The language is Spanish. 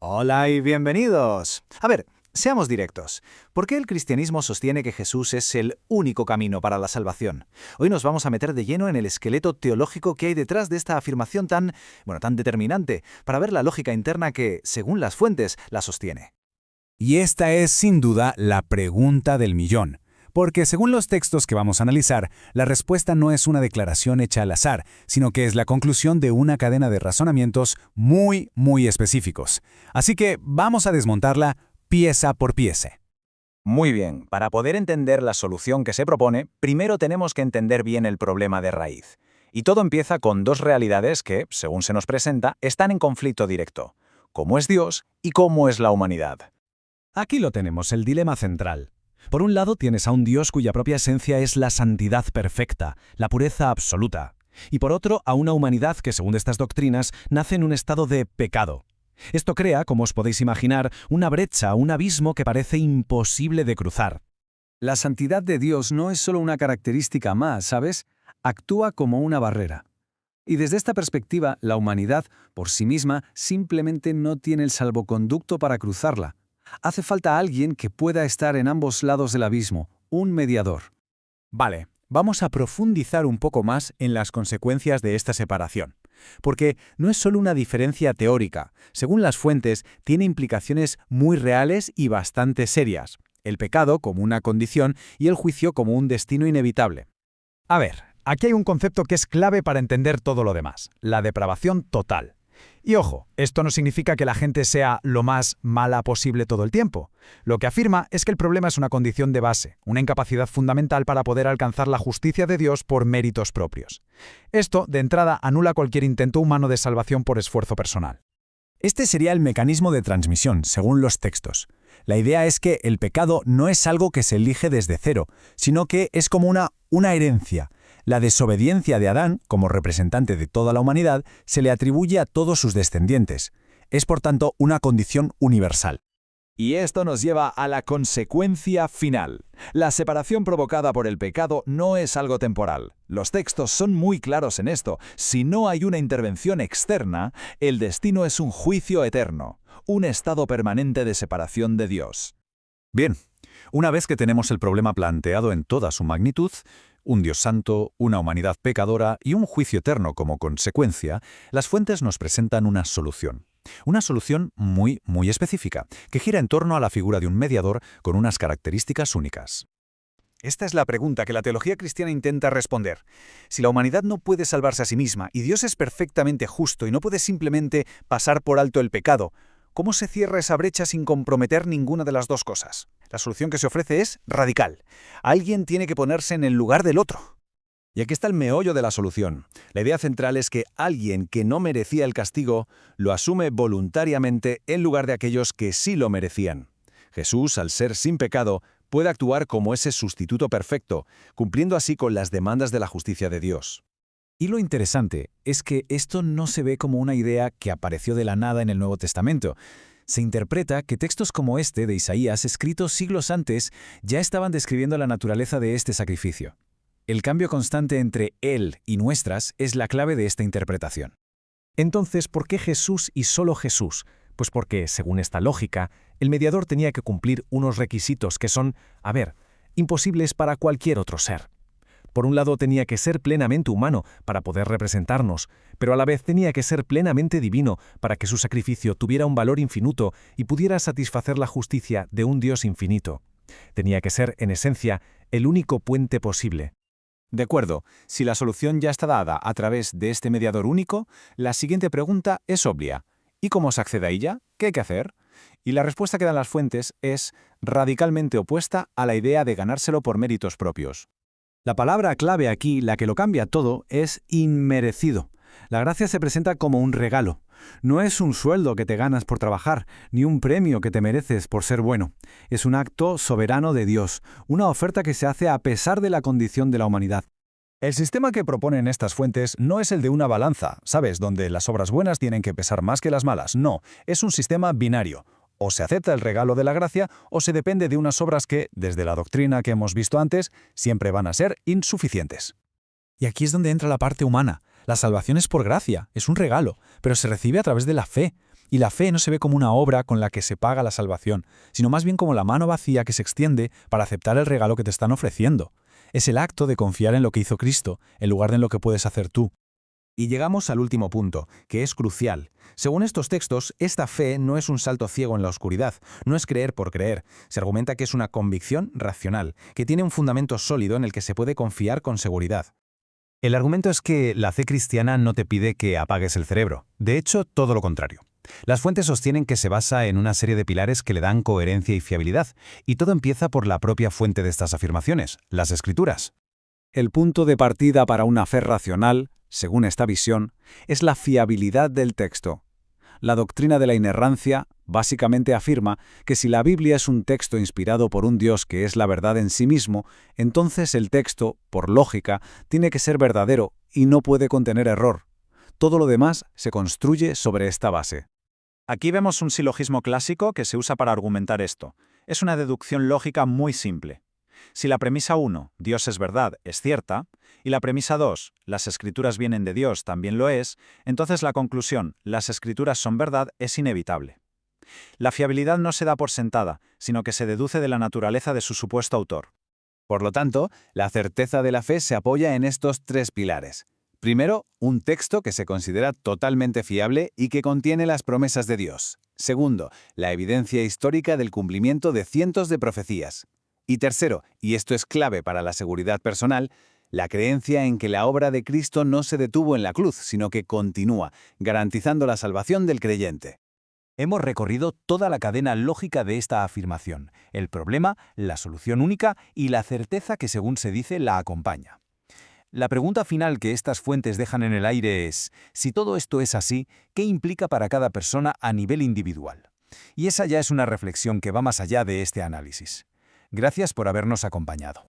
Hola y bienvenidos. A ver, seamos directos. ¿Por qué el cristianismo sostiene que Jesús es el único camino para la salvación? Hoy nos vamos a meter de lleno en el esqueleto teológico que hay detrás de esta afirmación tan determinante, para ver la lógica interna que, según las fuentes, la sostiene. Y esta es, sin duda, la pregunta del millón. Porque según los textos que vamos a analizar, la respuesta no es una declaración hecha al azar, sino que es la conclusión de una cadena de razonamientos muy específicos. Así que vamos a desmontarla pieza por pieza. Muy bien, para poder entender la solución que se propone, primero tenemos que entender bien el problema de raíz. Y todo empieza con dos realidades que, según se nos presenta, están en conflicto directo: cómo es Dios y cómo es la humanidad. Aquí lo tenemos, el dilema central. Por un lado tienes a un Dios cuya propia esencia es la santidad perfecta, la pureza absoluta. Y por otro, a una humanidad que, según estas doctrinas, nace en un estado de pecado. Esto crea, como os podéis imaginar, una brecha, un abismo que parece imposible de cruzar. La santidad de Dios no es solo una característica más, ¿sabes? Actúa como una barrera. Y desde esta perspectiva, la humanidad, por sí misma, simplemente no tiene el salvoconducto para cruzarla. Hace falta alguien que pueda estar en ambos lados del abismo, un mediador. Vale, vamos a profundizar un poco más en las consecuencias de esta separación. Porque no es solo una diferencia teórica. Según las fuentes, tiene implicaciones muy reales y bastante serias. El pecado como una condición y el juicio como un destino inevitable. A ver, aquí hay un concepto que es clave para entender todo lo demás: la depravación total. Y ojo, esto no significa que la gente sea lo más mala posible todo el tiempo. Lo que afirma es que el problema es una condición de base, una incapacidad fundamental para poder alcanzar la justicia de Dios por méritos propios. Esto, de entrada, anula cualquier intento humano de salvación por esfuerzo personal. Este sería el mecanismo de transmisión, según los textos. La idea es que el pecado no es algo que se elige desde cero, sino que es como una herencia. La desobediencia de Adán, como representante de toda la humanidad, se le atribuye a todos sus descendientes. Es, por tanto, una condición universal. Y esto nos lleva a la consecuencia final. La separación provocada por el pecado no es algo temporal. Los textos son muy claros en esto. Si no hay una intervención externa, el destino es un juicio eterno, un estado permanente de separación de Dios. Bien, una vez que tenemos el problema planteado en toda su magnitud, un Dios santo, una humanidad pecadora y un juicio eterno como consecuencia, las fuentes nos presentan una solución. Una solución muy específica, que gira en torno a la figura de un mediador con unas características únicas. Esta es la pregunta que la teología cristiana intenta responder. Si la humanidad no puede salvarse a sí misma y Dios es perfectamente justo y no puede simplemente pasar por alto el pecado, ¿cómo se cierra esa brecha sin comprometer ninguna de las dos cosas? La solución que se ofrece es radical. Alguien tiene que ponerse en el lugar del otro. Y aquí está el meollo de la solución. La idea central es que alguien que no merecía el castigo lo asume voluntariamente en lugar de aquellos que sí lo merecían. Jesús, al ser sin pecado, puede actuar como ese sustituto perfecto, cumpliendo así con las demandas de la justicia de Dios. Y lo interesante es que esto no se ve como una idea que apareció de la nada en el Nuevo Testamento. Se interpreta que textos como este de Isaías, escritos siglos antes, ya estaban describiendo la naturaleza de este sacrificio. El cambio constante entre Él y nuestras es la clave de esta interpretación. Entonces, ¿por qué Jesús y solo Jesús? Pues porque, según esta lógica, el mediador tenía que cumplir unos requisitos que son, imposibles para cualquier otro ser. Por un lado, tenía que ser plenamente humano para poder representarnos, pero a la vez tenía que ser plenamente divino para que su sacrificio tuviera un valor infinito y pudiera satisfacer la justicia de un Dios infinito. Tenía que ser, en esencia, el único puente posible. De acuerdo, si la solución ya está dada a través de este mediador único, la siguiente pregunta es obvia. ¿Y cómo se accede a ella? ¿Qué hay que hacer? Y la respuesta que dan las fuentes es radicalmente opuesta a la idea de ganárselo por méritos propios. La palabra clave aquí, la que lo cambia todo, es inmerecido. La gracia se presenta como un regalo. No es un sueldo que te ganas por trabajar, ni un premio que te mereces por ser bueno. Es un acto soberano de Dios, una oferta que se hace a pesar de la condición de la humanidad. El sistema que proponen estas fuentes no es el de una balanza, ¿sabes?, donde las obras buenas tienen que pesar más que las malas. No, es un sistema binario. O se acepta el regalo de la gracia o se depende de unas obras que, desde la doctrina que hemos visto antes, siempre van a ser insuficientes. Y aquí es donde entra la parte humana. La salvación es por gracia, es un regalo, pero se recibe a través de la fe. Y la fe no se ve como una obra con la que se paga la salvación, sino más bien como la mano vacía que se extiende para aceptar el regalo que te están ofreciendo. Es el acto de confiar en lo que hizo Cristo, en lugar de en lo que puedes hacer tú. Y llegamos al último punto, que es crucial. Según estos textos, esta fe no es un salto ciego en la oscuridad, no es creer por creer. Se argumenta que es una convicción racional, que tiene un fundamento sólido en el que se puede confiar con seguridad. El argumento es que la fe cristiana no te pide que apagues el cerebro. De hecho, todo lo contrario. Las fuentes sostienen que se basa en una serie de pilares que le dan coherencia y fiabilidad, y todo empieza por la propia fuente de estas afirmaciones, las Escrituras. El punto de partida para una fe racional, según esta visión, es la fiabilidad del texto. La doctrina de la inerrancia básicamente afirma que si la Biblia es un texto inspirado por un Dios que es la verdad en sí mismo, entonces el texto, por lógica, tiene que ser verdadero y no puede contener error. Todo lo demás se construye sobre esta base. Aquí vemos un silogismo clásico que se usa para argumentar esto. Es una deducción lógica muy simple. Si la premisa 1, Dios es verdad, es cierta, y la premisa 2, las Escrituras vienen de Dios, también lo es, entonces la conclusión, las Escrituras son verdad, es inevitable. La fiabilidad no se da por sentada, sino que se deduce de la naturaleza de su supuesto autor. Por lo tanto, la certeza de la fe se apoya en estos tres pilares. Primero, un texto que se considera totalmente fiable y que contiene las promesas de Dios. Segundo, la evidencia histórica del cumplimiento de cientos de profecías. Y tercero, y esto es clave para la seguridad personal, la creencia en que la obra de Cristo no se detuvo en la cruz, sino que continúa, garantizando la salvación del creyente. Hemos recorrido toda la cadena lógica de esta afirmación, el problema, la solución única y la certeza que, según se dice, la acompaña. La pregunta final que estas fuentes dejan en el aire es, si todo esto es así, ¿qué implica para cada persona a nivel individual? Y esa ya es una reflexión que va más allá de este análisis. Gracias por habernos acompañado.